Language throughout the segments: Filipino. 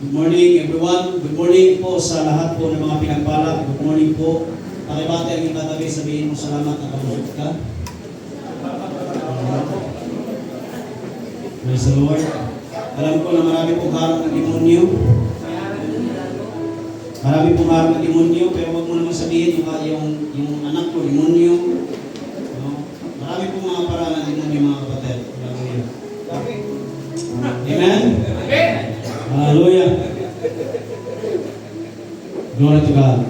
Good morning everyone. Good morning po sa lahat po ng mga pinagpala. Good morning po. Pakibate ang itatabi, sabihin mo salamat at kamulit ka. Praise the Lord. Alam ko na marami pong harap ng demonyo. Marami pong harap ng demonyo, pero huwag mo naman sabihin yung anak ko, demonyo. No? Marami pong mga paraan ng demonyo, mga kapatid. Amen? Hallelujah. Glory to God.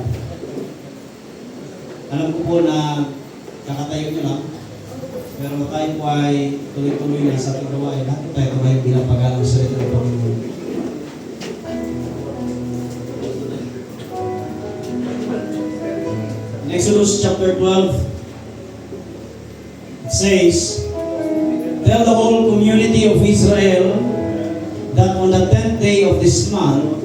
Alam ko po na kakatayo nyo lang, pero tayo po ay tuloy-tuloy na sa ating gawain. Lahat po tayo tumayo bilang pag-alang sa ito ng Panginoon. In Exodus chapter 12, it says, "Tell the whole community of Israel that on the 10th day of this month,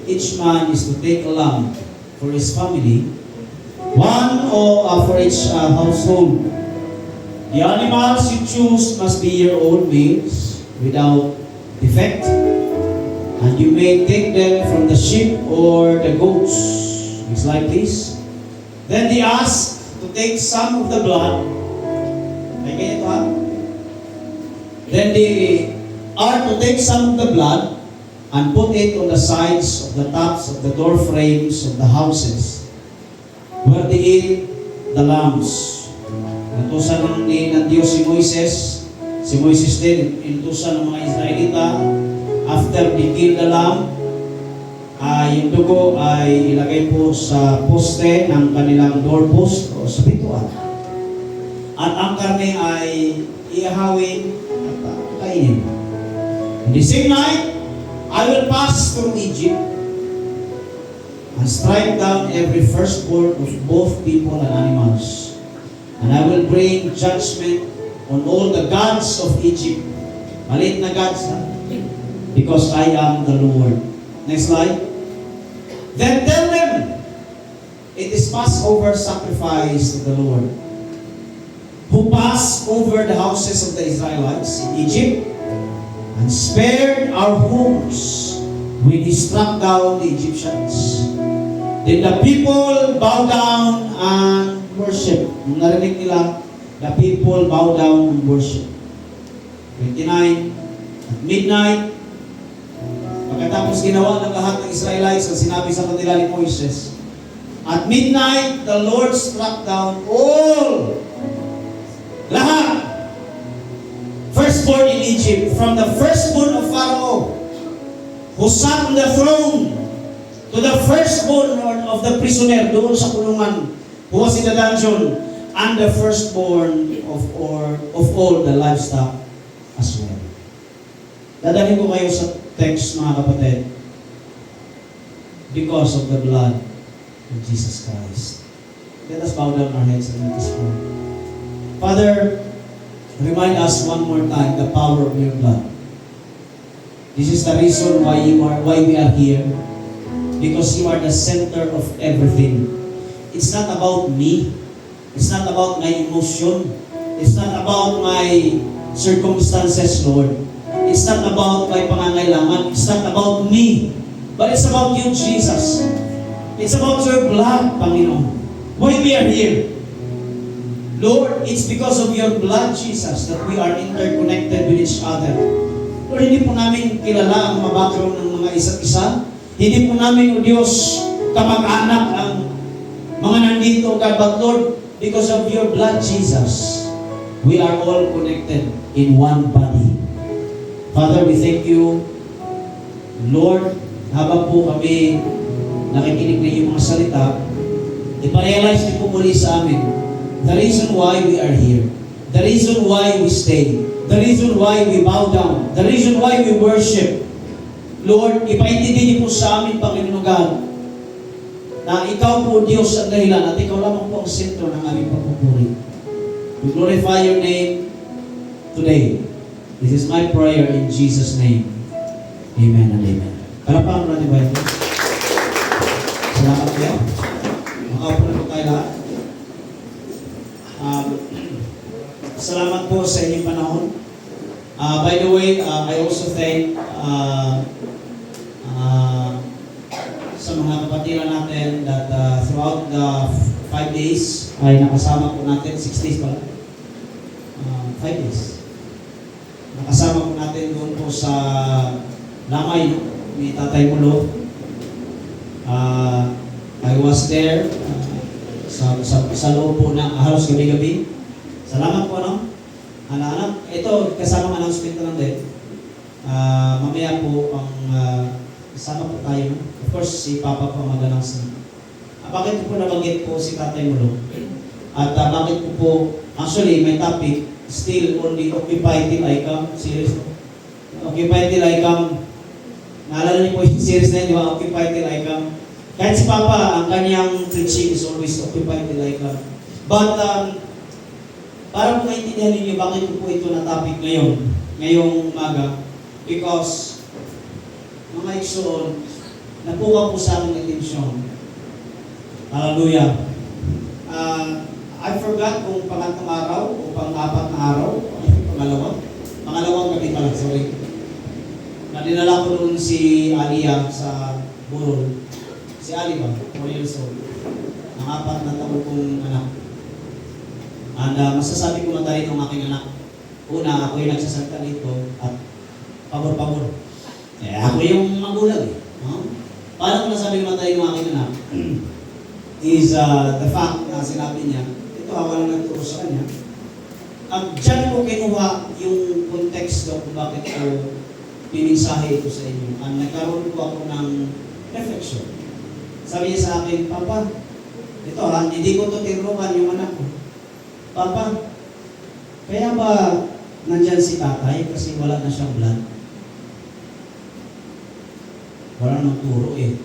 each man is to take a lamb for his family, one for each household. The animals you choose must be your own males, without defect, and you may take them from the sheep or the goats." It's like this. Then they ask to take some of the blood. May ganito ha? Then they are to take some of the blood and put it on the sides of the tops of the door frames of the houses where they eat the lambs. Inutusan ng Diyos si Moises din, inutusan ng mga Israelita, after they kill the lamb, yung dugo ay ilagay po sa poste ng kanilang doorpost o sa pintuan. At ang karne ay iahawin at kainin. In the same night, I will pass through Egypt and strike down every firstborn of both people and animals. And I will bring judgment on all the gods of Egypt. Maliit na gods, ha? Because I am the Lord. Next slide. Then tell them, it is Passover sacrifice to the Lord, who passed over the houses of the Israelites in Egypt and spared our homes when he struck down the Egyptians. Then the people bow down and worship. Nung narinig nila, the people bow down and worship. 29, at midnight, pagkatapos ginawa ng lahat ng Israelites ang sinabi sa kanila ni Moises, at midnight, the Lord struck down all, lahat, firstborn in Egypt, from the firstborn of Pharaoh, who sat on the throne, to the firstborn of the prisoner, doon sa kulungan, who was in the dungeon, and the firstborn of all the livestock as well. Dadalhin ko kayo sa text, mga kapatid, because of the blood of Jesus Christ. Let us bow down our heads and let us pray. Father, remind us one more time the power of your blood. This is the reason why we are here. Because you are the center of everything. It's not about me. It's not about my emotion. It's not about my circumstances, Lord. It's not about my pangangailangan. It's not about me. But it's about you, Jesus. It's about your blood, Panginoon. Why we are here? Lord, it's because of your blood, Jesus, that we are interconnected with each other. Lord, hindi po namin kilala ang mga background ng mga isa't isa. Hindi po namin, O Diyos, kamag-anak ang mga nandito, God, but Lord, because of your blood, Jesus, we are all connected in one body. Father, we thank you. Lord, habang po kami nakikinig na yung mga salita, iparealize niyo po muli sa amin the reason why we are here, the reason why we stay, the reason why we bow down, the reason why we worship. Lord, ipaintindi niyo po sa amin, Panginoon God, na ikaw po, Diyos, ang dahilan at ikaw lamang po ang sentro ng aming pagpupuri. We glorify your name today. This is my prayer in Jesus' name. Amen and amen. Palapang natin ba ito? Salamat kayo. Makaupo na po tayo lahat. Salamat po sa inyong panahon. By the way, I also thank uh, sa mga kapatiran natin that throughout the 5 days ay nakasama po natin, 6 days pala, 5 days. Nakasama po natin doon po sa Lamay, no? Ni Tatay Mulo. I was there sa loob po na halos gabi-gabi. Salamat po, no? Anak-anak, ito kasama announcement na lang din. Mamaya po ang kasama po tayo. Of course, si Papa po mag-announce na. Bakit po nabanggit po si Tatay Mulo? At bakit po actually, may topic, still only Occupy Till I Come, series. Occupy Till I Come. Naalala niyo po yung series na yun, di ba? Occupy Till I Come. Kahit si Papa, ang kanyang preaching is always Occupy Till I Come. But, para po maintindihan ninyo bakit po ito na topic ngayong umaga. Because, mga iksoon, napukaw po sa aming atensyon. Hallelujah. I forgot kung pangatlong araw o pang-apat na araw, pangalawang gabi pala, sorry. Nadinala ko doon si Aliyah sa Burol. Si Ali ba? 4 years old. Ang 4 na taon kong anak. And masasabi ko matayin ng aking anak. Una, ako yung nagsasalita dito at pabor-pabor. Ako yung magulang eh. Paano ko nasabi matayin ng aking anak? Is the fact na sinabi niya, ito ako lang nagturo sa kanya. Diyan ko kinuha yung context kung bakit ko pininsahe ito sa inyo. Nagkaroon po ako ng reflection. Sabi niya sa akin, Papa, ito hindi ko ito tinurukan yung anak ko. Papa, kaya ba nandyan si tatay kasi wala na siyang blood? Wala nang turo eh.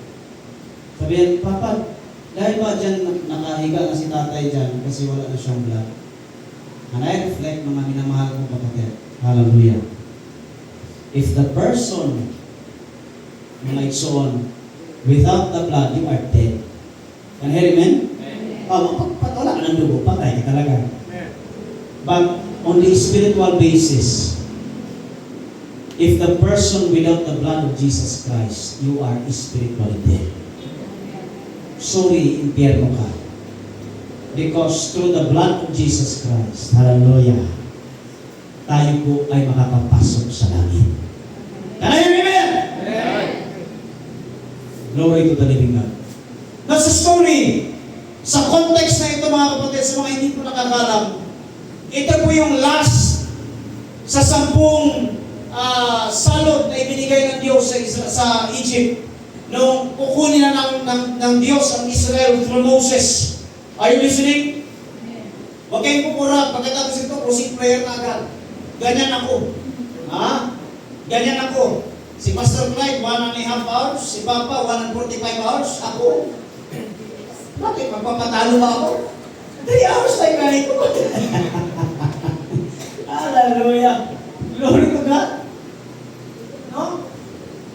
Sabi niya, Papa, dahil ba dyan nakahiga na si tatay dyan kasi wala na siyang blood? And I reflect mga minamahal kong kapatid. Hallelujah. If the person, like so on, without the blood, you are dead. Can you hear amen? Wala ka ng dugo, patay ka talaga. But on the spiritual basis, if the person without the blood of Jesus Christ, you are spiritually dead. Sorry, impyerno ka. Because through the blood of Jesus Christ, hallelujah, tayo po ay makakapasok sa langit. Can I hear amen? Glory to the living God. That's a story. Sa context na ito mga kapatid, sa mga hindi po nakakalam, ito po yung last sa 10 salot na ibinigay ng Diyos sa Egypt. Nung kukunin na ng Diyos ang Israel through Moses. Are you listening? Huwag kayong pupura. Pagkatapos ito, closing prayer na agad. Ganyan ako. Ganyan ako. Si Pastor Clyde, 1.5 hours. Si Papa, 145 hours. Ako, bakit? Magpapatalo ba ako? 3 hours tayo ganito. Hallelujah. Glory to God. No?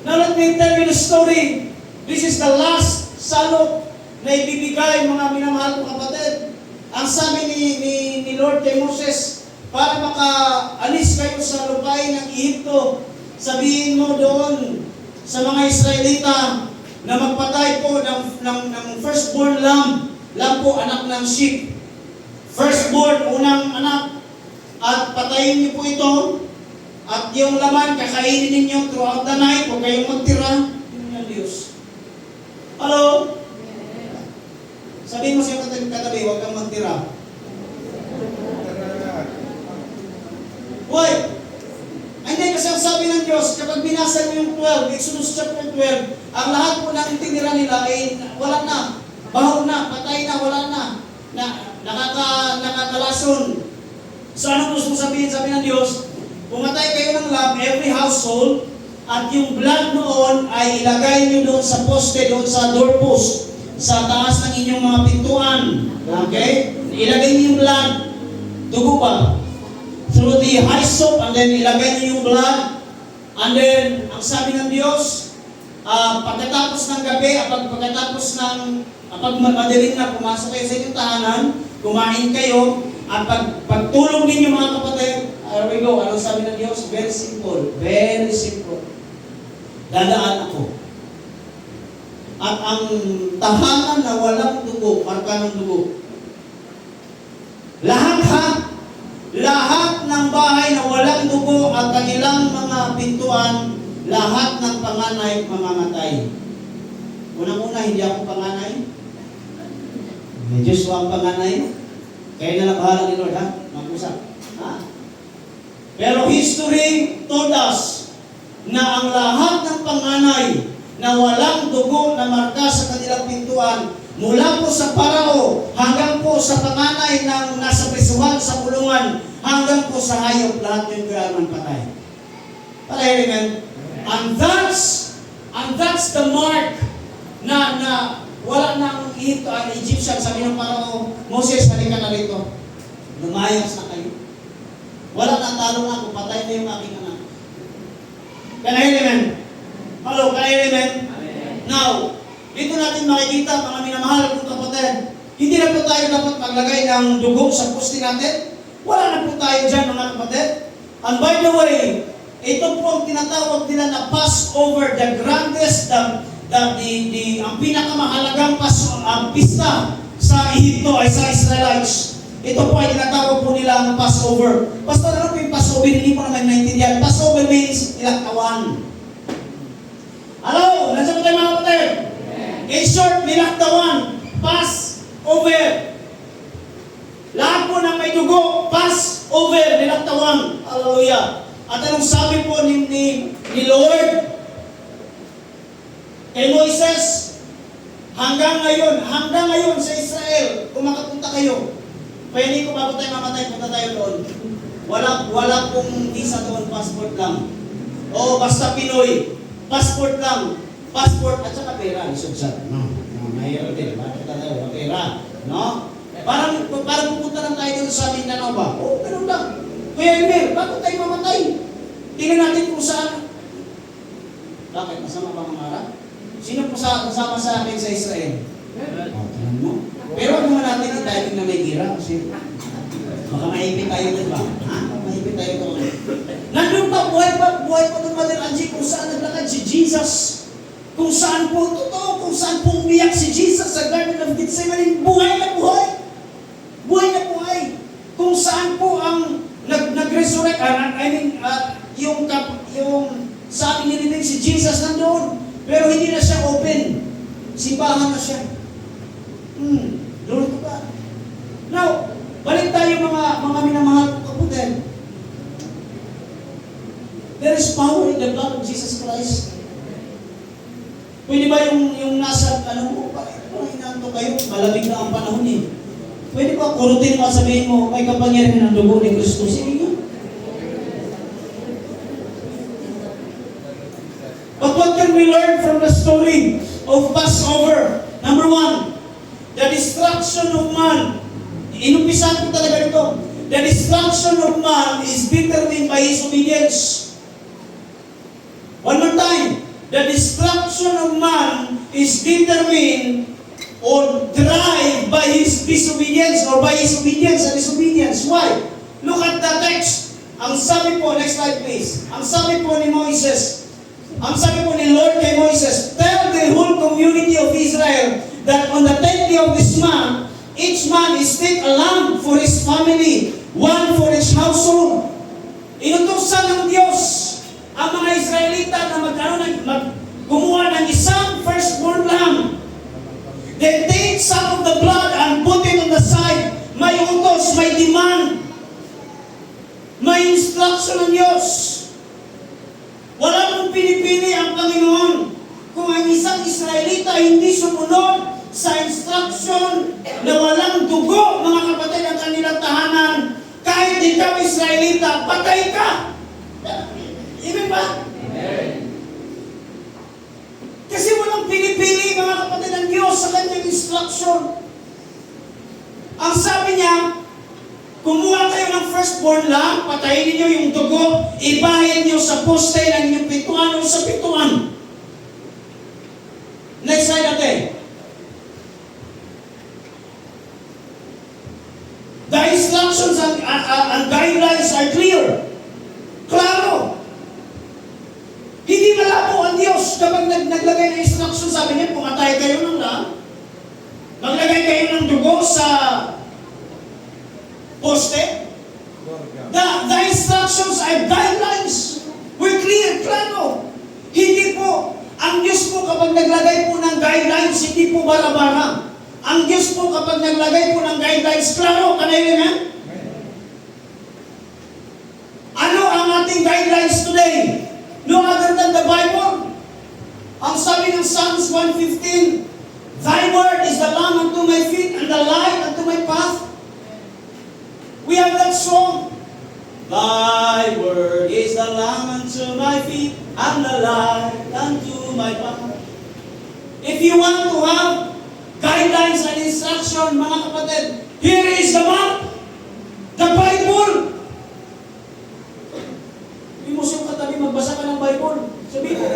Now let me tell you the story. This is the last salot na ibibigay mga minamahal kong kapatid. Ang sabi ni Lord kay Moses, para makaalis kayo sa lupain ng Ehipto, sabihin mo doon sa mga Israelita na magpatay po ng firstborn lamb po anak ng sheep. Firstborn, unang anak, at patayin niyo po ito, at yung laman, kakainin ninyo throughout the night, huwag kayong magtira, yun yung Diyos. Hello? Sabihin mo siya katabi, huwag kang magtira. Why? Hindi, kasi ang sabi ng Diyos, kapag binasa niyo yung 12, Exodus chapter 12, ang lahat po ng tinira nila ay wala na, bahaw na, patay na, wala na, nakakalason. So anong gusto sabihin? Sabi ng Diyos, pumatay kayo ng lamb, every household, at yung blood noon ay ilagay nyo doon sa poste, doon sa doorpost, sa taas ng inyong mga pintuan. Okay? Ilagay nyo yung blood, dugo pa, through the hyssop, and then ilagay nyo yung blood, and then, ang sabi ng Diyos, pagkatapos ng gabi, pagkatapos ng, pag madaling na pumasok kayo sa inyong tahanan, kumain kayo, at pagtulog ninyo mga kapatid, there we go. Anong sabi ng Diyos? Very simple. Very simple. Dadaan ako. at ang tahanan na walang dugo, marka ng dugo. Lahat ng bahay na walang dugo at kanilang mga pintuan, lahat ng panganay mamamatay. Unang-una, hindi ako panganay. Diyos ang panganay. Kaya na lang bahala ni Lord, ha? Mag-usap. Ha? Pero history told us na ang lahat ng panganay na walang dugo na marka sa kanilang pintuan, mula po sa parao hanggang po sa panganay ng nasa prisuhan sa kulungan, hanggang po sa hayop, lahat yung kailangan patay. Patay rin. And that's the mark na wala nang Egyptian. Sabi ng parao, Moses, halika na rito. Lumayas na kayo. Wala nang talo na ako, patay na yung aking anak. Can I hear amen? Hello, can I hear amen? Now, dito natin makikita, mga minamahal kong kapatid, hindi na po tayo dapat maglagay ng dugo sa poste natin. Wala na po tayo dyan, mga kapatid. And by the way, ito po ang tinatawag nila na Passover, the grandest, ang pinakamahalagang pista sa Egypto ay sa Israelites. Ito po ay tinatawag po nila ang Passover. Pastor, ano po yung Passover? Hindi po naman naintindihan. Passover means nilaktawan. Hello? Nandiyan po tayo mga kapatid? In short, nilaktawan. Passover. Lahat po ng may dugo, Passover, nilaktawan. Hallelujah. At anong sabi po ni Lord kay Moises, hanggang ngayon sa Israel, kung makapunta kayo, pwede ko bago tayo mamatay, punta tayo doon. Wala pong visa doon, passport lang. O basta Pinoy, passport lang. Passport at saka pera, isubsat. Mayroon din, bakit tayo, pera. No? Parang pupunta lang tayo doon sa Mindanao ba? Oo, ganun lang. Kuya Emir, bago tayo mamatay, tingnan natin kung saan. Bakit? Masama ba mangarap? Sino po kasama sa akin sa Israel? Tingnan mo. Pero wag naman natin i-diving na may gira kasi baka maipit tayo doon ba? Ha? Maipit tayo doon. Nandun pa, buhay pa doon, Mother Angie, kung saan naglakad si Jesus. Kung saan po, totoo, kung saan po umiyak si Jesus sa Garden of Gethsemane, buhay na buhay. Buhay na buhay. Kung saan po ang nag-resurrect, yung sa ating nilibig si Jesus nandoon. Pero hindi na siya open. Simbahan na siya. Lord ko ba? Now, balik tayo mga minamahal kong kapatid. There is power in the blood of Jesus Christ. Pwede ba yung nasa, parang inanto kayo, malamig na ang panahon eh. Pwede ba kurutin mo at sabihin mo, may kapangyarihan ng dugo ni Kristo. Sige nga. But what can we learn from the story of Passover? Number one, the destruction of man. Inumpisan ko talaga ito. The destruction of man is determined by his obedience. One more time. The destruction of man is determined or drive by his disobedience or by his obedience and disobedience. Why? Look at the text. Ang sabi po, next slide please. Ang sabi po ni Moses, ang sabi po ni Lord kay Moses, tell the whole community of Israel that on the 10th day of this month, each man is take a lamb for his family, one for his household. Inutusan ng Diyos ang mga Israelita na kumuha ng isang firstborn lamb. They take some of the blood and put it on the side. May utos, may demand, may instruction ng Diyos. Wala mong pinipili ang Panginoon. Kung ang isang Israelita hindi sumunod sa instruction na walang dugo, mga kapatid, ang kanilang tahanan, kahit ikaw Israelita, patay ka. Amen ba? Amen. Kasi walang pinipili, mga kapatid, ng Diyos sa kanyang instruction. Ang sabi niya, kumuha kayo ng firstborn lang, patayin niyo yung dugo, ibahin niyo sa poste ng inyong pintuan o sa pintuan. Next slide natin. The instructions and guidelines are clear. Klaro. Hindi malabo ang Diyos kapag naglagay ng instruction, sabi niya, pumatay kayo ng lahat. Maglagay kayo ng dugo sa poste. The instructions are guidelines. We're clear, klaro. Hindi po, ang Diyos po kapag naglagay po ng guidelines, hindi po bara-bara. Ang Diyos po kapag naglagay po ng guidelines, klaro, kanayin nga? Ano ang ating guidelines today? No other than the Bible. Ang sabi ng Psalms 115, Thy word is the lamp unto my feet and the light unto my path. We have that song. Thy word is the lamp unto my feet and the light unto my path. If you want to have guidelines and instruction, mga kapatid, here is the map. The Bible. Hindi mo siyang katabi, magbasa ka ng Bible. Sabi mo,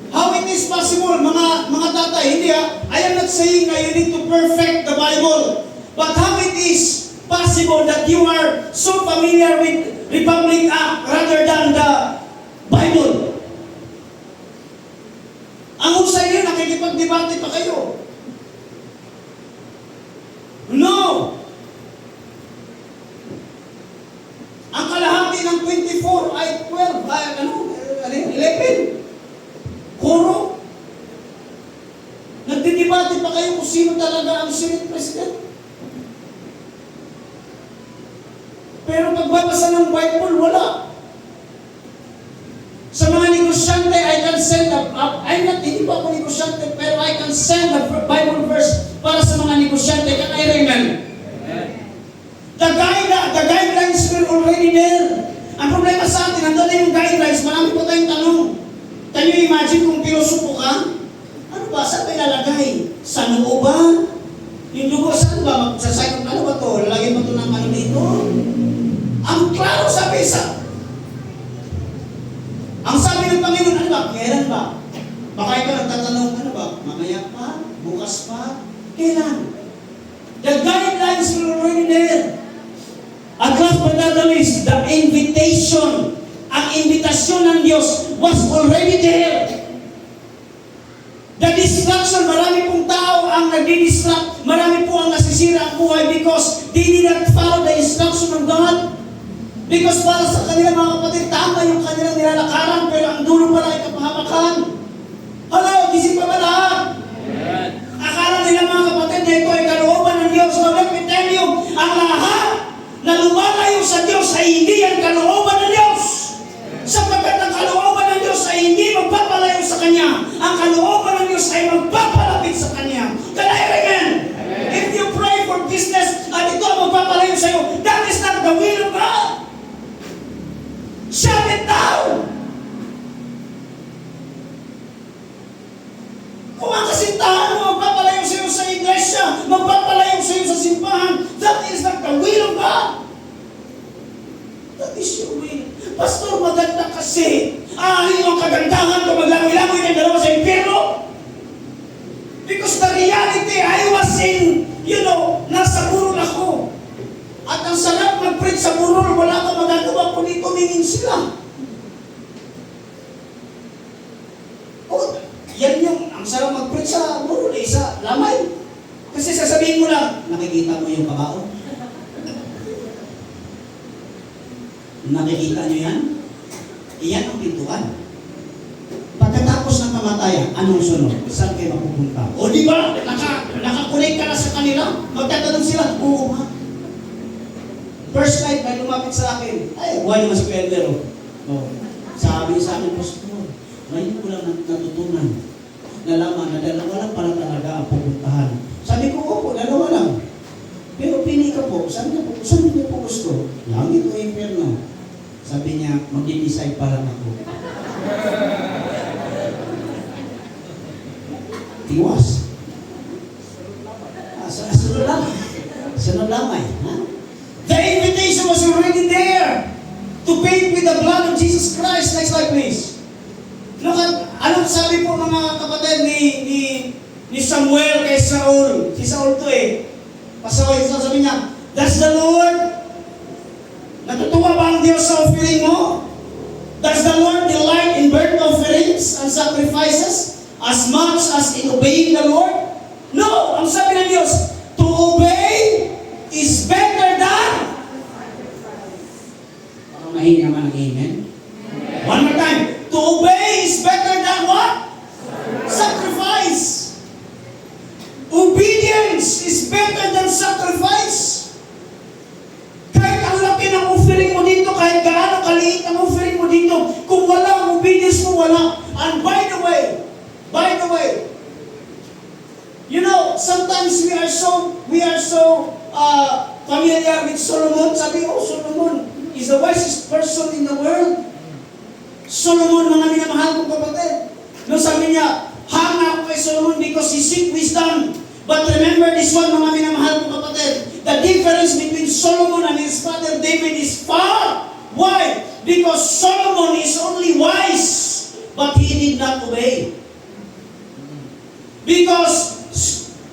how it is possible, mga tatay, hindi I am not saying that you need to perfect the Bible. But how it is possible that you are so familiar with Republic Act rather than the Bible? Ang usay niyo, nakikipag-debate pa kayo. No! Ang kalahati ng 24 ay 12, 11. Kuro. Nagdidebate pa kayo kung sino talaga ang Senate President. Pero pagbabasa ng Bible, wala. Sa mga negosyante, I can send hindi pa ako negosyante, pero I can send a Bible verse para sa mga negosyante. Can I remember? The guidelines were already there. Ang problema sa atin, nandun na yung guidelines, marami po tayong tanong. Can you imagine kung pilosopo ka? Ano ba? Saan ba ilalagay? Sa noo ba? Yung dugo, saan ba? Magsasayang, ano ba to? Lalagay mo to ng ano dito? Ang klaro sabi sa... Ang sabi ng Panginoon, ano ba? Kailan ba? Baka ikaw nagtatanong, ano ba? Mamaya pa? Bukas pa? Kailan? The guidelines were already there. At last but not the least, the invitation. Ang invitasyon ng Diyos was already there. The distraction, marami pong tao ang nagdi-distract, marami po ang nasisira ang buhay because they did not follow the instruction of God. Because para sa kanila mga kapatid, tama yung kanilang nilalakaran, pero ang dulo pala ay kapahamakan. Hello, gising pa ba lahat? Akala nila mga kapatid na ito ay kalooban ng Diyos. So let me tell you, ang lahat na lumalayo sa Diyos ay hindi ang kalooban ng Diyos. Sapagkat ang kalooban ng Diyos ay hindi magpapalayo sa Kanya. Ang kalooban ng Diyos ay magpapalapit sa Kanya. Can I recommend? If you pray for business at ito ang magpapalayo sa iyo, that is not the will of God. Shut it down! Kung ang kasintahan mo magpapalayo sa iyo sa iglesia, magpapalayo sa iyo sa simbahan, that is not the will of God. That is your will. Pastor, maganda kasi. Yung kagandahan ko, maglangoy-langoy ng dalawa sa impyerno. Because the reality, I was in, nasa burol ako. At ang sarap mag-preach sa burol, wala ka magagawa kundi tumingin sila. Yan ang sarap mag-preach sa burol, sa lamay. Kasi sasabihin mo lang, nakikita mo yung kabao? Nakikita nyo yan? Iyan ang pintuan. Pagkatapos ng kamatayan, anong sunod? Saan kayo mapupunta? O di ba? Nakakulik ka na sa kanila? Magtatanong sila, oo nga. First night, may lumapit sa akin. Ay, buhay naman si Pelder. Sabi sa akin, Pastor, ngayon ko lang natutunan. Nalaman na dalawa lang pala talaga ang pupuntahan. Sabi ko, opo, dalawa lang. Pero pili ka po, saan niyo po gusto? Langit o impyerno? Sabi niya, mag-decide pa lang ako. Tiwas. Sunod lamay. Ha? The invitation was already there to paint with the blood of Jesus Christ. Next slide, please. Look at, anong sabi po mga kapatid ni Samuel kay Saul? Si Saul to pasaway, sabi niya, does the Lord Natutuwa ba ang Diyos sa offering mo? Does the Lord delight in burnt offerings and sacrifices as much as in obeying the Lord? No! Ang sabi ng Diyos, to obey is better than... Parang mahina naman ang amen. One more time. To obey is better than what? Sacrifice. Obedience is better than sacrifice. Kahit ang laki ng offering mo dito, kahit gaano kaliit ang offering mo dito, kung wala ang obedience mo, wala. And by the way, you know, sometimes we are so familiar with Solomon. Sabi, Solomon is the wisest person in the world. Solomon, mga minamahal kong kapatid. No, sabi niya, hang ako kay Solomon because he seek wisdom. But remember this one, mga minamahal kong kapatid. The difference between Solomon and his father David is far. Why? Because Solomon is only wise, but he did not obey. Because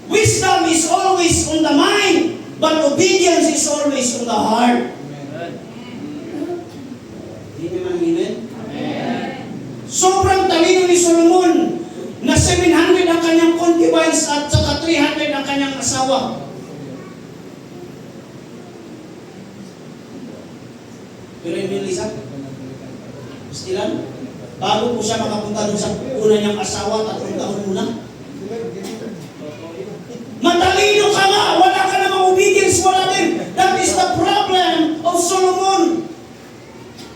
wisdom is always on the mind, but obedience is always on the heart. Hindi naman amen? Sobrang talino ni Solomon na 700 ang kanyang concubines at saka 300 ang kanyang asawa. Pero yung Lisa, istilan, bago po siya makapunta doon sa una niyang asawa, 3 taon muna. Matalino ka nga, wala ka namang obedience, wala din. That is the problem of Solomon.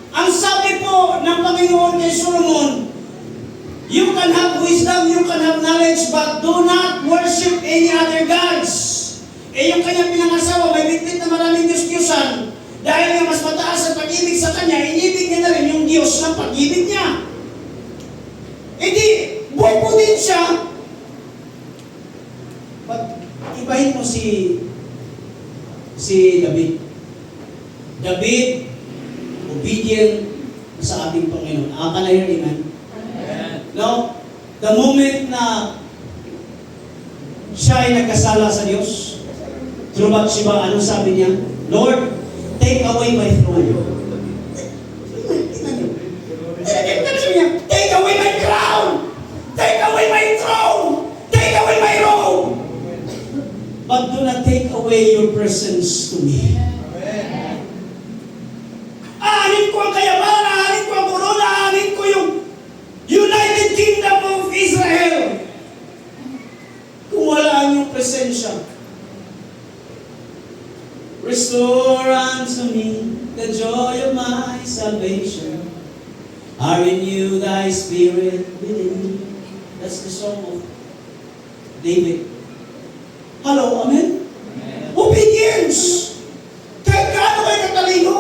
Ang sabi po ng Panginoon kay Solomon, you can have wisdom, you can have knowledge, but do not worship any other gods. Yung kanyang pinangasawa, may bitbit na maraming Diyos-Diyosan. Dahil yung mas mataas ang pag-ibig sa kanya, inibig niya na rin yung Diyos ng pag-ibig niya. Di, buko din siya. But, ibahin mo si David. David, obedient sa ating Panginoon. Can I hear amen? No? The moment na siya ay nagkasala sa Diyos, through Bathsheba, ano sabi niya? Lord, take away my throne. Take away my crown! Take away my throne! Take away my robe! But do not take away your presence to me. Aanin ko ang kayaman, aanin ko ang corona, aanin ko yung United Kingdom of Israel. Kung wala ang iyong presensya. Restore unto me the joy of my salvation. I renew thy spirit within me. That's the song of David. Hello, amen? Obedience! Kahit gaano kayo katalino,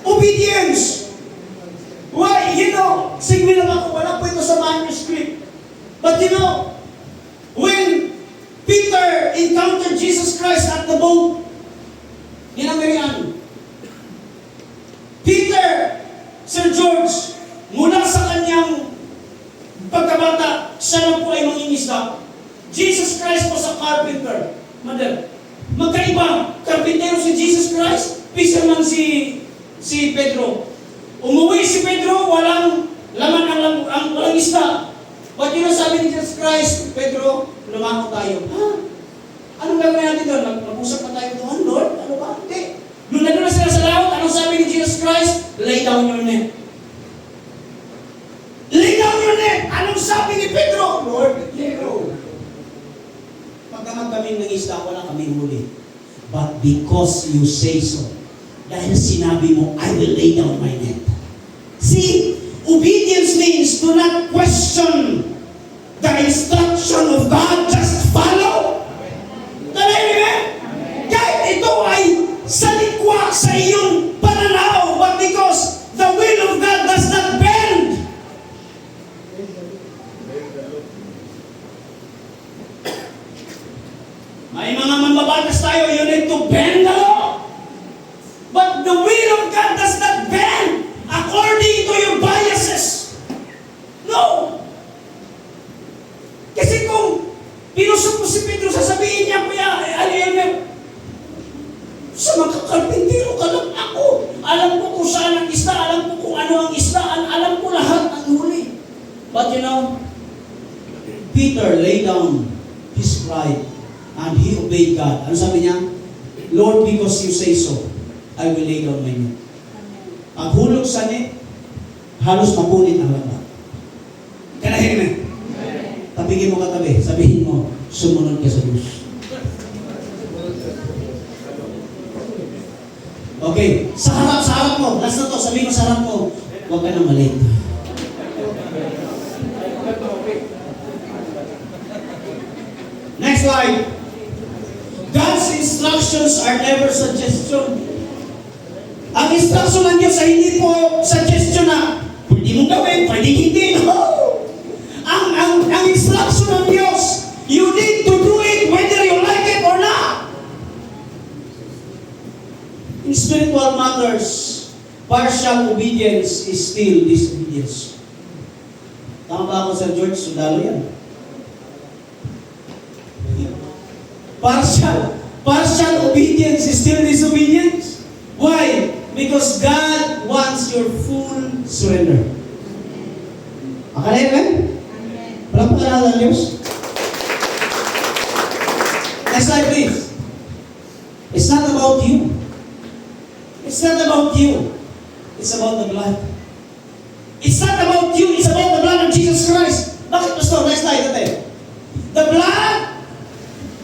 obedience! Why? You know, sige lang ako, wala po ito sa manuscript. But you know, when Peter encountered Jesus Christ at the boat, Ginamirian, Peter, Sir George, mula sa kanyang pagkabata, siya na po ay mangingisda. Jesus Christ po sa carpenter. Mother, magkaiba. Carpintero si Jesus Christ, fisherman si Pedro. Umuwi si Pedro, walang laman ang walang isda. But yun ang sabi ni Jesus Christ, Pedro, lumango tayo. Ha? Anong gagawin natin doon? Mag-usap pa tayo doon, Lord? Ano ba? Hindi. Nung nandun na sila sa laot, anong sabi ni Jesus Christ? Lay down your net. Lay down your net! Anong sabi ni Pedro? Lord, let go. Pagkamag kaming nangisda, wala kaming huli. But because you say so, dahil sinabi mo, I will lay down my net. See, obedience means do not question the instruction of God, just follow. Amen? Kahit ito ay salikwa sa iyong pananaw, but because the will of God does not bend. May mga mambabatas tayo, you need to bend the law. But the will of God does not bend according to your biases. No. Kasi kung pinusok mo si Pedro, sasabihin niya, Kuya, sa mga karpintero ka lang ako. down his pride and he obeyed God. Ano sabi niya? Lord, because you say so, I will lay down my net. Paghulog sa net, halos mapunit ang labat. Kanahin na. Tapigin mo katabi, sabihin mo, sumunod ka sa Diyos. Okay, sa harap mo, last na to, sabihin mo sa harap mo, huwag ka nang malit. Next slide. God's instructions are never suggestion. Ang instruction ng Diyos ay hindi po suggestion na pwede mong gawin, pwede hindi. No! Ang instruction ng Diyos, you need to do it whether you like it or not. In spiritual matters, partial obedience is still disobedience. Tama ba ako, Sir George? Sundalo yan. Partial obedience is still disobedience. Why? Because God wants your full surrender. Amen? Walang pag-aaral ng Diyos. Next slide, please. It's not about you. It's not about you. It's about the blood. It's not about you. It's about the blood of Jesus Christ. Bakit, Pastor? Next slide natin. The blood.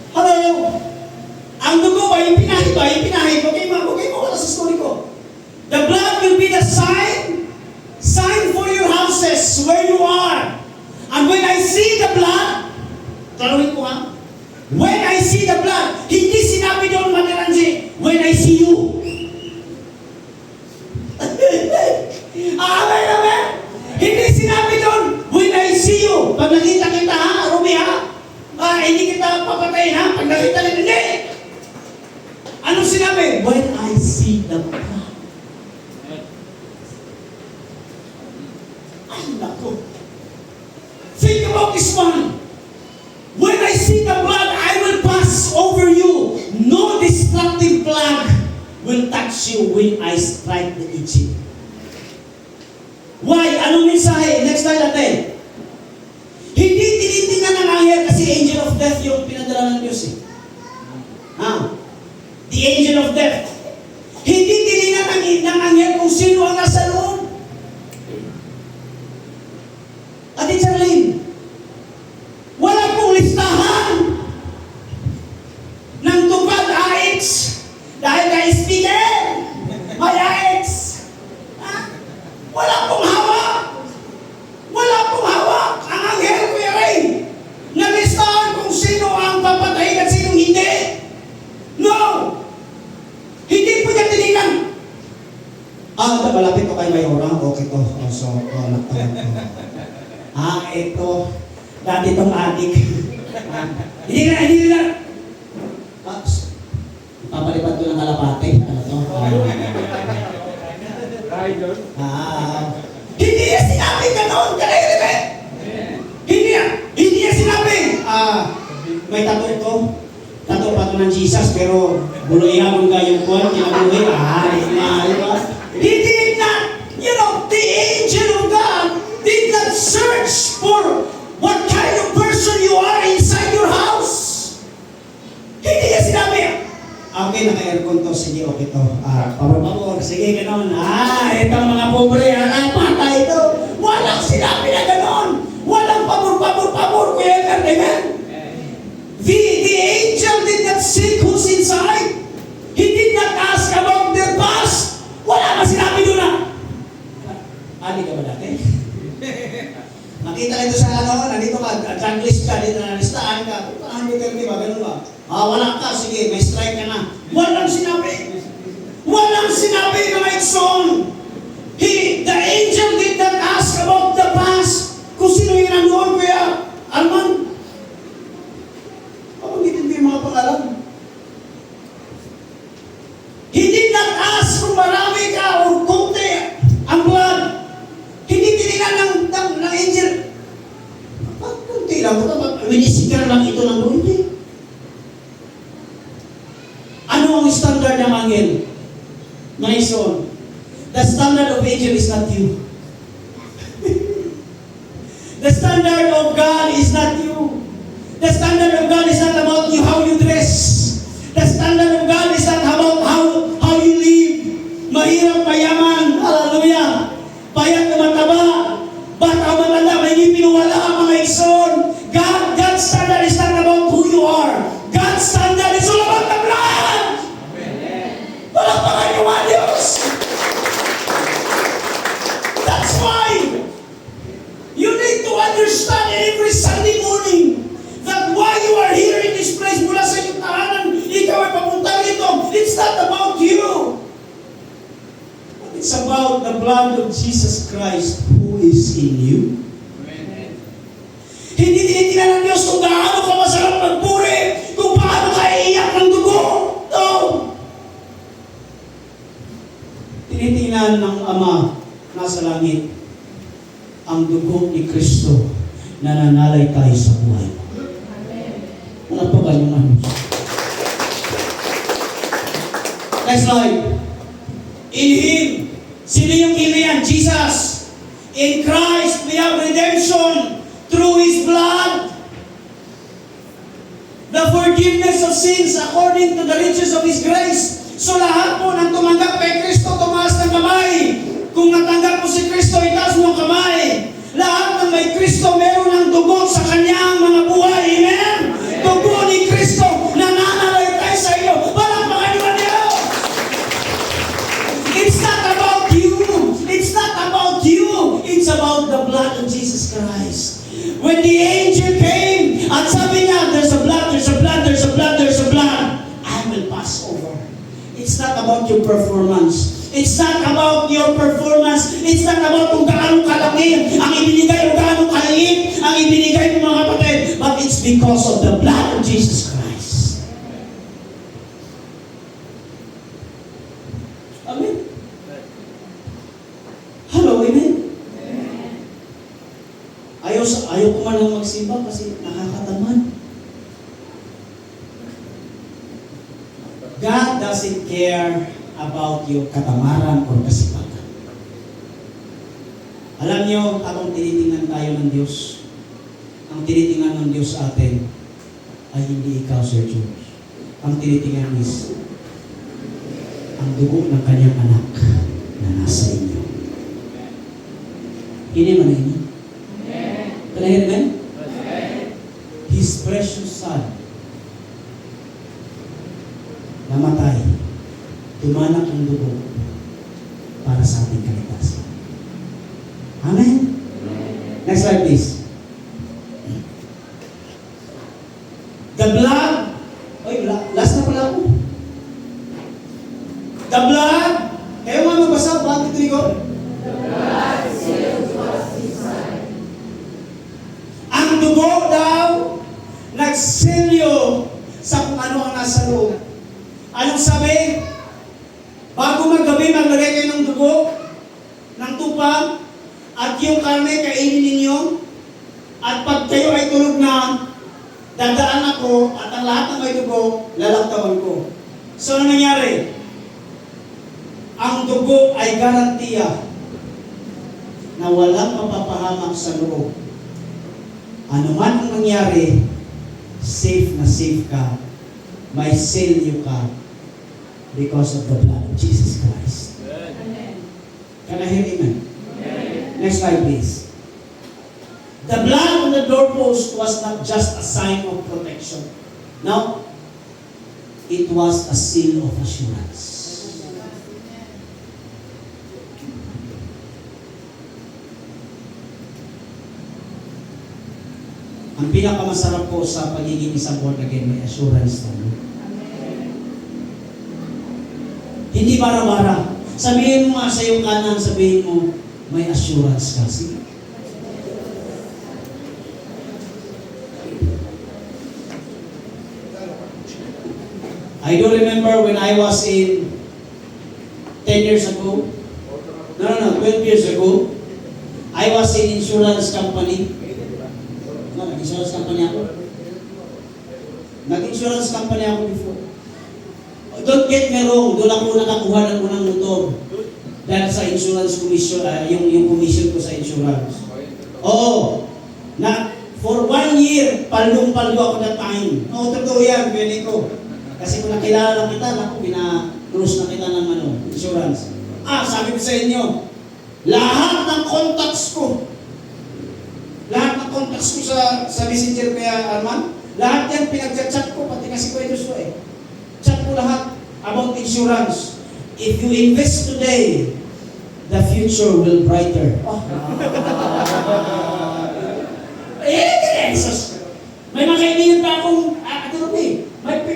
Hello. Ang dugo ba? Yung pinahid ba? Yung pinahid. Okay mo ka sa story ko. The blood will be the sign for your houses where you are. And when I see the blood, taruhin ko ha, when I see the blood, hindi sinabi doon, Madaranji, when I see you. Amen. Hindi sinabi doon, when I see you. Pag nakita kita ha, Ruby ha, hindi kita papatayin ha, pag nakita kita, hindi. Anong sinabi? When I see the blood. Ay, naku. Think about this one. When I see the blood, I will pass over you. No destructive plague will touch you when I strike the Egypt. Why? Anong mensahe? Next slide natin. Hindi tinitingnan ng anghel kasi angel of death yung pinadala ng Diyos eh. The angel of death. Hindi tinignan ng anghel kung sino ang nasa loob. Ate Charlene, wala pong listahan ng tupad AX dahil ka-speaker, may AX. Wala pong hawak. Wala pong hawak ang anghel, Kuya Ray, na listahan kung sino ang papatayin at sino hindi. No! Hindi po niya tinignan. Malapit ko kay Mayora. Okay to. Naktahan ko. Ito. Dati itong adik. Hindi na. Papalipat ko ng kalapate. Ano to? Hindi niya sinabi gano'n. Hindi niya sinabi. May tato ito. Tato pa ito ng Jesus, pero buloyan mong gayong kuwan, kinabuhi. He did not, the angel of God did not search for what kind of person you are inside your house. Hindi niya sinabi, okay, naka-aircon to, sige, okay to. Pabor, sige, gano'n. Ito mga pobre, patay ito. Walang sinabi na gano'n. Walang pabor, Kuya Edgar, amen? The angel did not seek who's inside. He did not ask about their past. Wala ka sinabi doon na. Adi ka ba dati? Nakita ka ito sa nandito ka, drug list ka, dito na listahan ka. Paano ka ba? Ganun ba? Wala ka, sige, may strike ka na. Walang sinabi. Walang sinabi na may song. The angel did not ask about the past. Kung sino yung nandoon, Kuya Arman. Papangitin mo yung mga pangalan. He did not ask kung marami ka o konti ang blood. Hindi tinignan ng angel. Konti lang. Winisigar lang ito ng hindi. Ano ang standard ng angel? Maison. The standard of angel is not you. The standard of God is not you. The standard of God is not about you how you dress. The standard of God is not about how you live. Mahirap, mayaman, hallelujah. Payat na mataba, bata o matanda, may ngipin o wala ang mga igsoon. God's standard is not about who you are. God's standard is all about the blood. Palakpakan niyo mga Diyos. That's why you need to understand every Sunday morning that why you are here in this place, mula sa iyong tahanan, ikaw ay papunta rito. It's not about you. But it's about the blood of Jesus Christ who is in you. Amen. Hindi tinitingnan ng Diyos kung gaano ka masarap magpuri, kung paano ka iiyak ng dugo. No. Tinitingnan ng Ama nasa langit ang dugo ni Kristo na nanalay tayo sa buhay mo. Wala pa kanyang ano. Next slide. In Him. Sino yung Him na yan? Jesus. In Christ, we have redemption through His blood. The forgiveness of sins according to the riches of His grace. So lahat po ng tumanggap kay Kristo, tumaas ng kamay. Kung natanggap mo si Kristo, itaas mo ang kamay. Lahat ng may Kristo, meron ng dugo sa kanyang mga buhay. Amen? Dugo ni Kristo, nananalay tayo sa iyo. Palakpakan niyo ang Diyos. It's not about you. It's not about you. It's about the blood of Jesus Christ. When the angel came at sabi niya, there's a blood, there's a blood, there's a blood, there's a blood, I will pass over. It's not about your performance. It's not about your performance. It's not about kung gaano kalaki ang ibinigay o gaano kaliit ang ibinigay ng mga kapatid. But it's because of the blood of Jesus Christ. Amen? Hello, amen? Ayaw ko man lang magsimba kasi nakakatamad. God doesn't care about your katamaran o kasipagan. Alam niyo, habang tinitingnan tayo ng Diyos, ang tinitingnan ng Diyos sa atin ay hindi ikaw, Sir George. Ang tinitingnan is ang dugo ng kanyang anak na nasa inyo. Hindi man inyo? Can I hear amen? His precious Son namatay, tumanak ang dugo para sa ating kaligtasan. Amen? Next slide, please. The blood, last na pala ako. The blood, kayo mga magbasa, bakit ito ikaw? The blood seals was inside. Ang dugo daw, nagsilyo sa kung ano ang nasa loob. Anong sabi? Bago maggabi, maglagay kayo ng dugo, ng tupang, at yung karne kainin ninyo, at pag kayo ay tulog na, dadaan ako, at ang lahat ng may dugo, lalaktawan ko. So, ano nangyari? Ang dugo ay garantiya na walang mapapahamak sa loob. Ano man ang nangyari, safe na safe ka, may selyo ka, because of the blood of Jesus Christ. Amen. Can I hear amen? Amen. Next slide, please. The blood on the doorpost was not just a sign of protection. No, it was a seal of assurance. Ang pinakamasarap po sa pagiging isang born again, may assurance tayo. Hindi bara-bara. Sabihin mo nga sa iyong kanan, sabihin mo, may assurance ka. Sige. I do remember when I was in 10 years ago, 12 years ago, I was in insurance company. Nag-insurance company ako. Nag-insurance company ako before. Don't get me wrong, doon ako nakakuha ng unang motor. Dahil sa insurance commission, yung commission ko sa insurance. Oo. For 1 year, palong-palo ako that time. No, totoo yan, pwede ko. Kasi kung nakilala lang kita, naku, pina-cruise na kita ng insurance. Sabi ko sa inyo, lahat ng contacts ko sa messenger kaya Arman, lahat yan pinag-chat ko, pati kasi ko ito chat ko lahat about insurance. If you invest today, the future will brighter. Jesus! May mga kaibigan pa akong,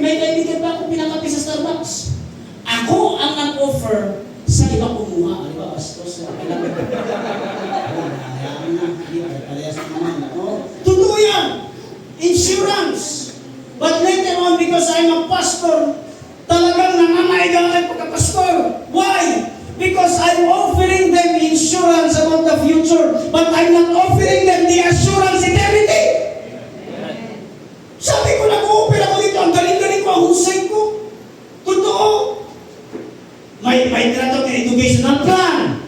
may kaibigan pa akong pinakapi sa Starbucks. Ako ang nag-offer sa iba kumuha. Di ba, bastos? Totoo yan! Insurance! But later on, because I'm a pastor, talagang nangangaig ang aking pagkapastor. Why? Because I'm offering them insurance about the future, but I'm not offering them the assurance eternity. Sabi ko, nag-o-offer ako dito, ang galing-galing ko, ang husay ko. Totoo. May tinatawag na educational plan.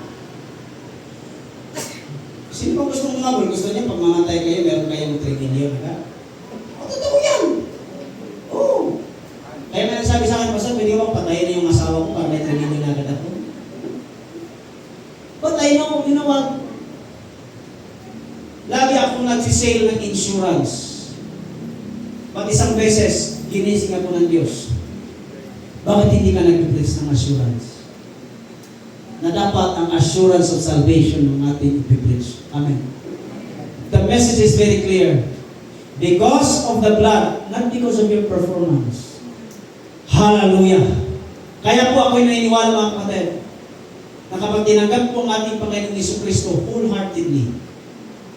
Sino ba gusto mong nabol? Gusto niya, pag mamatay kayo, meron kayong 3 million, ha? Totoo yan. Oo. Kaya may nagsabi sa akin, Pastor, pwede bang patayin na yung asawa ko para may 3 million na agad ako? But I know, you know what? Lagi akong nagsisale ng insurance. Pag isang beses, ginising ako ng Diyos. Bakit hindi ka nag-bless ng assurance? Na dapat ang assurance of salvation ng ating i-bless. Amen. The message is very clear. Because of the blood, not because of your performance. Hallelujah. Kaya po ako'y naniniwala mga kapatid, na kapag tinanggap po ang ating Panginoong Jesucristo wholeheartedly,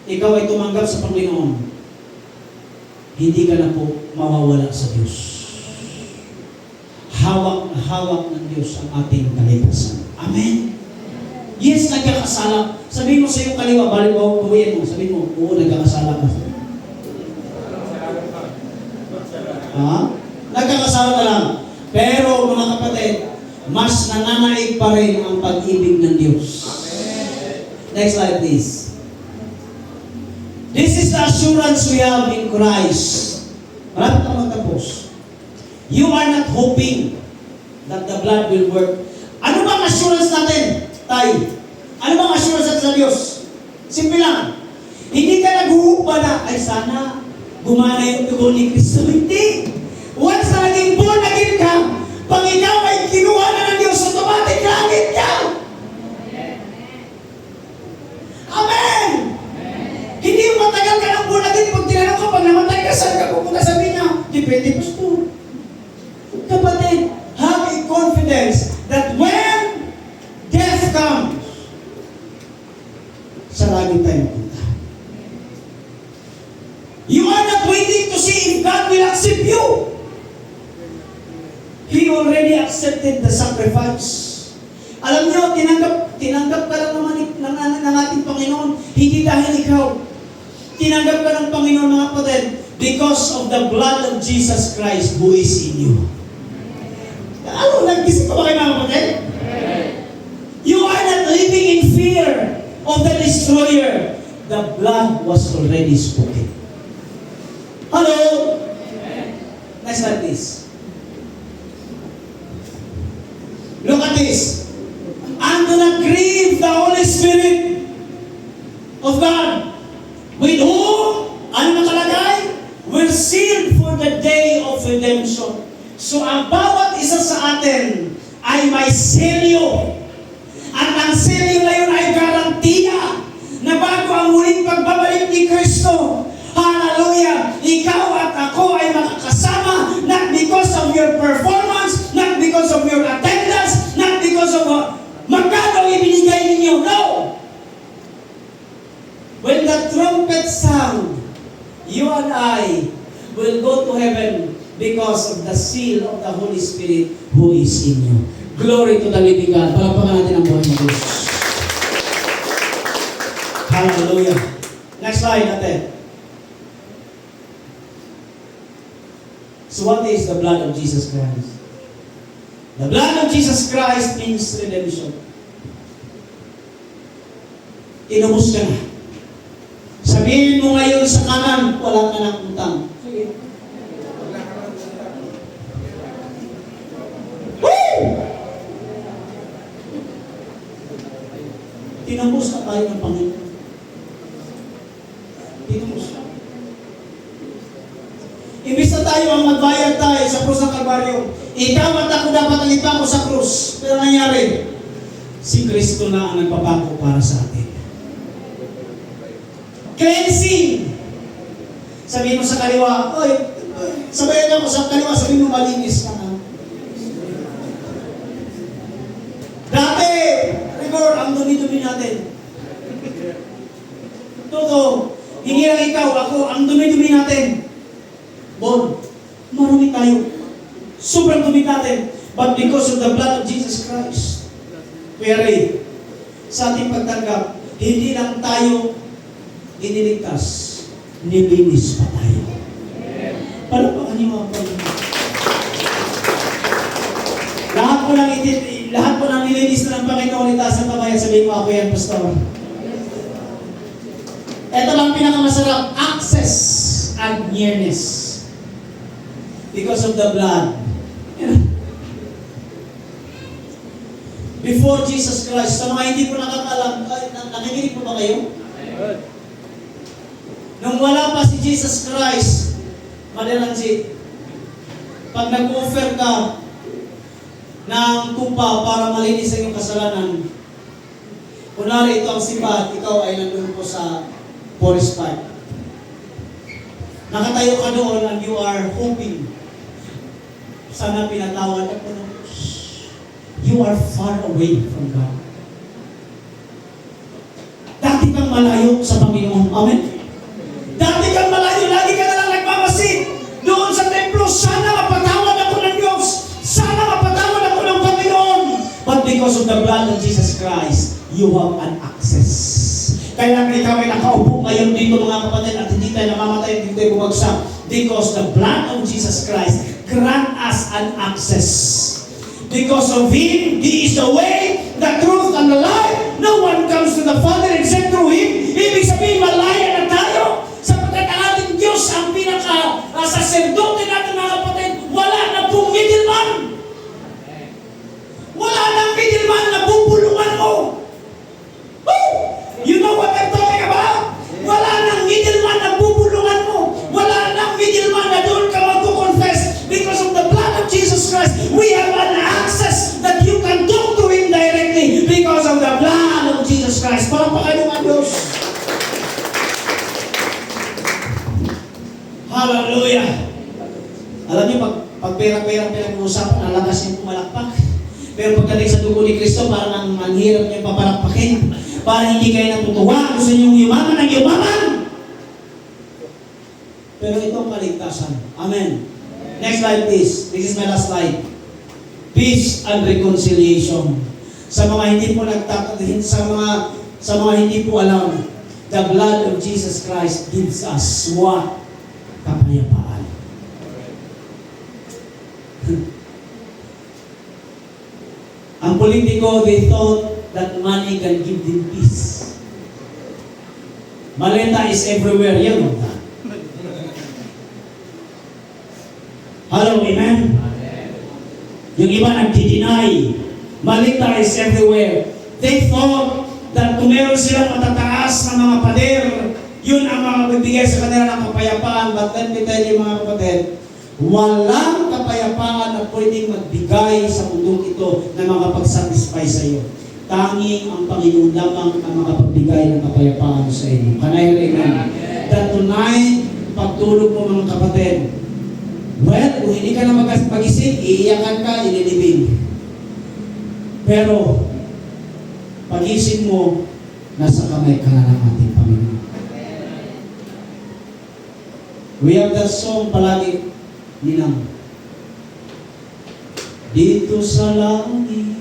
ikaw ay tumanggap sa Panginoon, hindi ka na po mawawala sa Diyos. Hawak na hawak ng Diyos ang ating kalikasan. Amen? Yes, nagkakasala. Sabihin mo sa iyong kaliwa, balik mo, buwiin mo. Sabihin mo, oo, nagkakasala ka. Nagkakasala ka lang. Pero mga kapatid, mas nananaig pa rin ang pag-ibig ng Diyos. Amen. Next slide, please. This is the assurance we have in Christ. Marami kang magtapos. You are not hoping that the blood will work. Ano bang assurance natin, Tay? Ano bang assurance natin sa Diyos? Simple lang. Hindi ka nag-uupa na, ay sana gumana yung dugo ni Kristo. Hindi. Once na naging born again ka, pag ikaw ay kinuha na ng Diyos, automatic langit ka. Amen! Hindi yung matagal ka ng born again, pag tinanong ka, pag namatay ka, saan ka pupunta? Sabi niya, depende, Pastor. Kapatid, have a confidence that when death comes, sa langit tayo mapunta. You are not waiting to see if God will accept you. He already accepted the sacrifice. Alam niyo, tinanggap ka lang naman ng ating Panginoon, hindi dahil ikaw. Tinanggap ka ng Panginoon, mga kapatid, because of the blood of Jesus Christ who is in you. Ano, nag-isip pa ba kayo, mga kapatid? You are not living in fear of the destroyer. The blood was already spoken. Hello? Next slide, please. Look at this. And do not grieve the Holy Spirit of God, with whom, ano nakalagay? We're sealed for the day of redemption. So ang bawat isa sa atin ay may selyo. At ang selyo na yun ay garantiya na bago ang muling pagbabalik ni Kristo, hallelujah, ikaw at ako ay makakasama, not because of your performance, not because of your attendance, not because of magkano ibinigay ninyo. No! When the trumpet sound, you and I will go to heaven because of the seal of the Holy Spirit who is in you. Glory to the living God. Palakpakan natin ang buhay ng Diyos. Hallelujah. Next slide natin. So what is the blood of Jesus Christ? The blood of Jesus Christ means redemption. Inubos ka na. Sabi Sabihin mo ngayon sa kanan, wala ka ng utang. Sige. Woo! Tinambos na tayo ng Panginoon. Tinambos na. Imbis na tayo ang magbayad tayo sa krus ng Kalbaryo, ikaw at ako dapat ang ipako sa krus. Pero nangyari, si Kristo na ang nagpapako para sa atin. Cleansing! Sabihin mo sa kaliwa, oy, sabayan ako sa kaliwa, sabihin mo malinis ka na. Dati, Rigor, ang dumi-dumi natin. Totoo, hindi lang ikaw, ako, ang dumi-dumi natin. Bon, marami tayo. Sobrang dumi natin. But because of the blood of Jesus Christ, we are ready. Sa ating pagtanggap, hindi lang tayo iniligtas, nilinis pa tayo. Palapakan niyo ang Panginoon. Lahat po lang nilinis na ng Panginoon, itaas ang kamay at sabihin mo, ako yan, Pastor. Ito lang pinakamasarap, access and nearness. Because of the blood. Before Jesus Christ, sa mga hindi po nakakalam, nakikinig po ba kayo? Nung wala pa si Jesus Christ, madalansi, pag nag-offer ka ng kupa para malinis ang iyong kasalanan, kunwari ito ang simbahan, ikaw ay nandun po sa forest park. Nakatayo ka doon and you are hoping, sana pinatawad ako ng Diyos. You are far away from God. Dati kang malayo sa Panginoon. Amen? Dati kang malayo, lagi ka na lang nagmamasid doon sa templo. Sana mapatawad ako ng Diyos. Sana mapatawad ako ng Panginoon. But because of the blood of Jesus Christ, you have an access. Kaya ikaw ay nakaupo ngayon dito mga kapatid at hindi tayo namamatay, hindi tayo bumagsak. Because the blood of Jesus Christ grant us an access. Because of Him, He is the way, the truth, and the life. No one comes to the Father except through Him. Ibig sabihin, malaya na tayo. Sapagkat ang ating Diyos, ang pinaka-saserdote natin mga kapatid, wala na pong middleman. Wala nang middleman na bubulungan mo. Woo! You know what I'm talking about? Wala nang middleman na bubulungan mo. Wala nang middleman na doon ka mag-confess. Because of the blood of Jesus Christ, we have an access that you can talk to Him directly because of the blood of Jesus Christ. Palakpakan ang Diyos. Hallelujah! Alam niyo, pag pera-pera pinag-uusapan, nalakas niyong pumalakpak. Pero pagdating sa dugo ni Kristo, parang ang hirap niyong papalakpakin. Para hindi kayo natutuwa, gusto niyong yumaman ng yumaman. Pero ito ang kaligtasan. Amen. Next slide please. This is my last slide. Peace and reconciliation. Sa mga hindi po sa mga hindi po alam, the blood of Jesus Christ gives us what? Kapayapaan. Ang politiko, they thought that money can give them peace. Maleta is everywhere. Yan o. Hello, amen? Yung iba nagdi-deny. Maleta is everywhere. They thought that kung meron silang matataas na mga pader, yun ang mga magbibigay sa kanila ng kapayapaan. But let me tell you mga kapatid, walang kapayapaan na pwedeng magbigay sa mundong ito na makapag-satisfy sa iyo. Tanging ang Panginoon lamang ang makapagbigay ng kapayapaan sa inyo. Can I hear amen? That tonight, pagtulog mo mga kapatid, well, kung hindi ka na mag-isip, iiyakan ka, ililibing. Pero, pag-isip mo, nasa kamay ka na ng ating Panginoon. We have that song palagi, Ninang. Dito sa langit,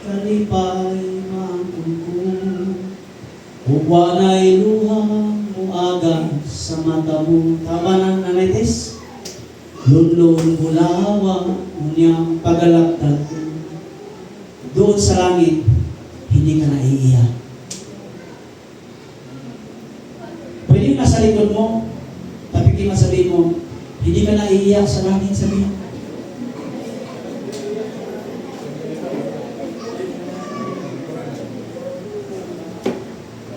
kalipay mangkungkung, uwanay luhang muaga sa mata mo. Tama na, Nanay Tess? Lunlong bulawa, unyang pagalaktat ko. Doon sa langit, hindi ka naiiyak. Pwede nasa likod mo, tapikin mo, sabihin mo, hindi ka naiiyak sa langit, sabihin mo.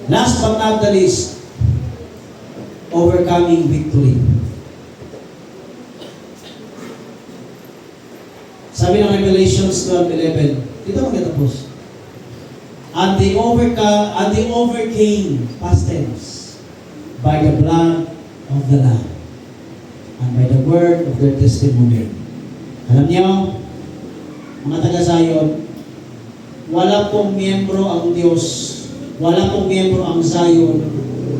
Last but not the least, overcoming victory. Sabi ng Revelations 12:11, dito magkatapos. And they overcame, past tense, by the blood of the Lamb and by the word of their testimony. Alam niyo, mga taga-Zion, wala pong miyembro ang Diyos, wala pong miyembro ang Zion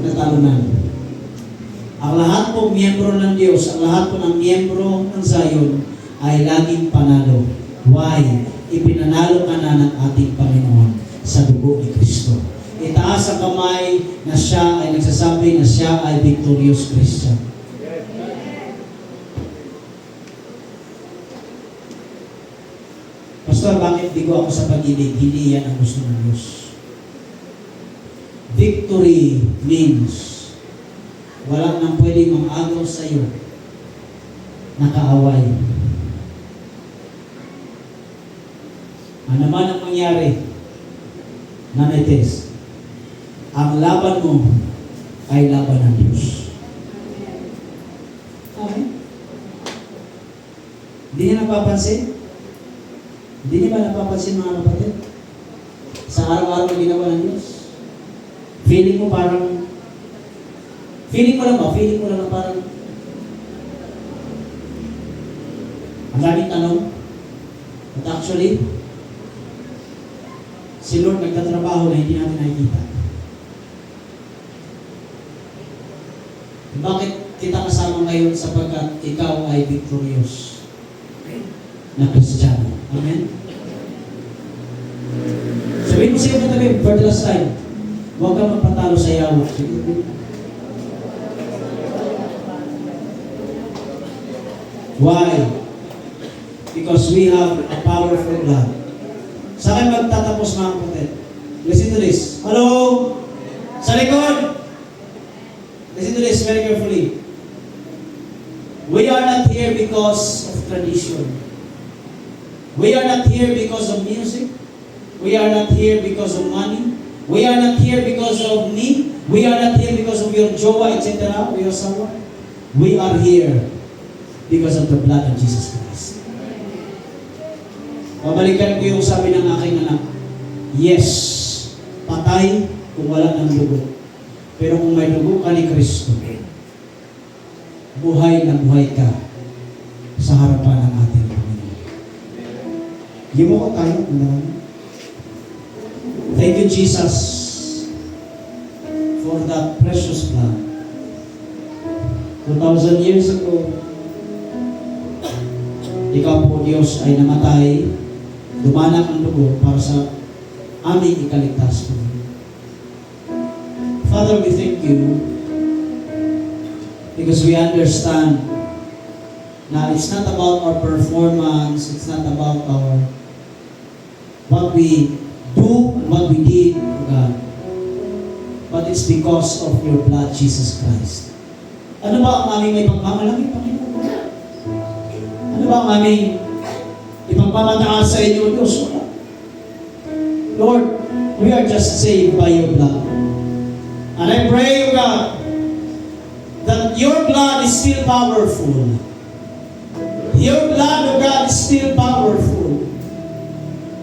na talunan. Ang lahat pong miyembro ng Diyos, ang lahat po ng miyembro ng Zion ay laging panalo. Why? Ipinanalo ka na ng ating Panginoon sa dugo ni Kristo. Itaas ang kamay na siya ay nagsasabi na siya ay victorious Christian. Pastor, bakit bigo ako sa pag-ibig? Hindi yan ang gusto ng Diyos. Victory means walang nang pwedeng mang-agaw sa iyo na kaaway. Ano man ang mangyari, Nanites, ang laban mo ay laban ng Diyos. Okay? Hindi niya napapansin? Hindi niya ba napapansin mga kapatid? Sa araw-araw na ginawa ng Diyos? Feeling mo parang, feeling mo lang na parang, ang daming tanong, but actually, si Lord nagtatrabaho na hindi natin nakikita. Bakit kita kasama ngayon sapagkat ikaw ay victorious na Kristiyano? Amen? Sabihin mo siya katabi, for the last time, huwag kang magpatalo sa yawa. Why? Because we have a powerful God. Sa akin magtatapos mga kapatid. Listen to this. Hello? Sa likod! Listen to this very carefully. We are not here because of tradition. We are not here because of music. We are not here because of money. We are not here because of me. We are not here because of your jowa, etc. or your someone. We are here because of the blood of Jesus Christ. Babalikan ko yung sabi ng aking anak. Yes, patay kung wala ng dugo. Pero kung may dugo ka ni Kristo, buhay na buhay ka sa harapan ng ating Panginoon. Gibo ko tayo. Thank you, Jesus, for that precious blood. 2,000 years ago, ikaw po, Diyos, ay namatay, dumanak ang dugo para sa aming ikaligtas po. Father, we thank you because we understand na it's not about our performance, it's not about our what we do, what we did, God, but it's because of your blood, Jesus Christ. Ano ba ang aming may pagmamalaki, Panginoon? Ano ba ang aming ipagpamataas sa inyo, Diyos? Lord, we are just saved by your blood. And I pray, O God, that your blood is still powerful. Your blood, O God, is still powerful.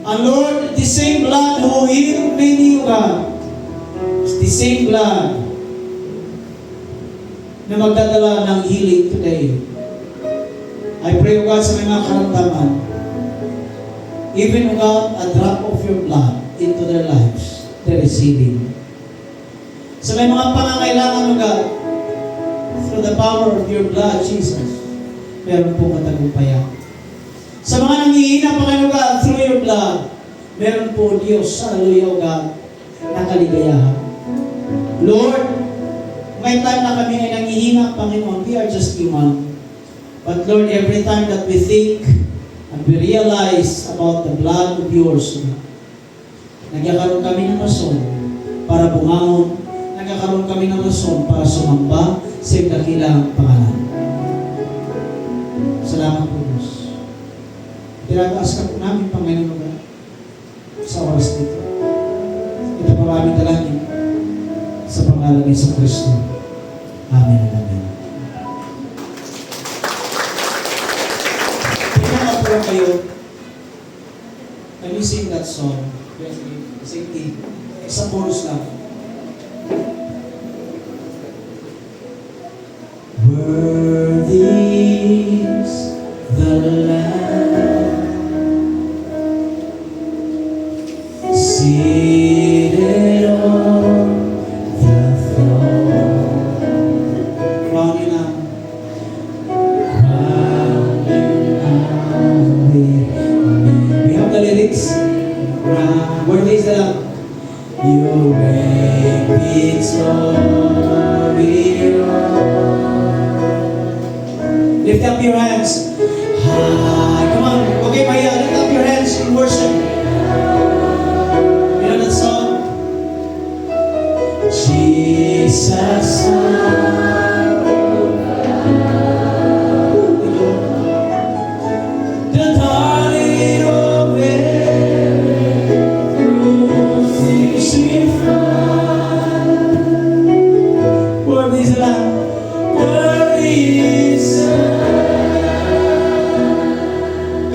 And Lord, the same blood who healed many, O God, is the same blood na magdadala ng healing today. I pray, O God, sa mga karamdaman, even, O God, a drop of your blood into their lives, there is healing. Sa may mga pangangailangan, O God, through the power of your blood, Jesus, meron po katagumpayan. Sa mga nangihina, Panginoon God, through your blood, meron po, Diyos, hallelujah, O God, na kaligayahan. Lord, may time na kami ay nangihina, Panginoon, we are just human. But Lord, every time that we think and we realize about the blood of yours, nagyakaroon kami ng rason para bumangon. nagkakaroon kami ng rason para sumamba sa iyong dakilang pangalan. Salamat po, Diyos. Tinataas ka po namin, Panginoon, sa oras dito. Ito po aming dalangin sa pangalan ni Yesu Kristo. Amen and amen. Tingnan po kayo. Can you sing that song? Sing it. Isang chorus lang. Worthy is the Lamb seated on the throne. Crown you now. Crown you now with me. We have the lyrics. Worthy is the Lamb. You reign victorious. Lift up your hands. Come on. Okay, Maya, lift up your hands in worship. You know that song? Jesus. The darling of every crucified. Worthy is the Lamb. Worthy is the Lamb.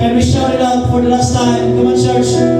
Can we shout it out for the last time? Come on, church.